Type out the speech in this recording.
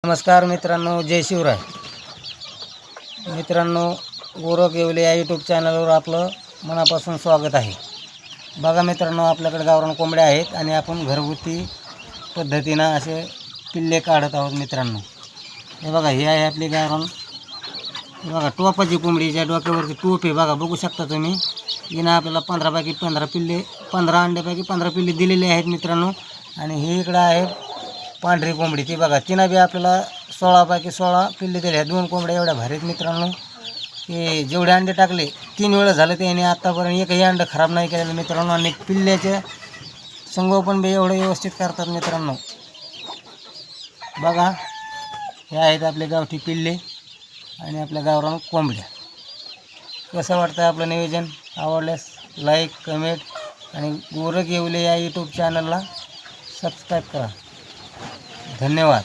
नमस्कार मित्रांनो, जय शिवराय. मित्रांनो, गोरख येवले या यूट्यूब चॅनलवर आपलं मनापासून स्वागत आहे. बघा मित्रांनो, आपल्याकडे गावरान कोंबड्या आहेत आणि आपण घरगुती पद्धतीनं असे पिल्ले काढत आहोत. मित्रांनो, हे बघा, ही आहे आपली गावरान. हे बघा, टोपाची कोंबडीच्या डोक्यावरती टोप आहे. बघा, बघू शकता तुम्ही. हिनं आपल्याला 15पैकी 15 पिल्ले, 15 अंड्यापैकी 15 पिल्ले दिलेले आहेत मित्रांनो. आणि ही इकडं आहे पांढरी कोंबडी. ती बघा, तिनं बी आपल्याला 16पैकी 16 पिल्ले दिले आहेत. 2 कोंबड्या एवढ्या भारीत मित्रांनो की जेवढे अंडे टाकले 3 वेळा झालं त्याने आत्तापर्यंत एकही अंडं खराब नाही केलेलं मित्रांनो. आणि पिल्ल्याचे संगोपन बी एवढं व्यवस्थित करतात मित्रांनो. बघा, हे आहेत आपले गावठी पिल्ले आणि आपल्या गावरान कोंबड्या. कसं वाटतं आपलं नियोजन? आवडल्यास लाईक, कमेंट आणि गोरख येवले या यूट्यूब चॅनलला सबस्क्राईब करा. धन्यवाद.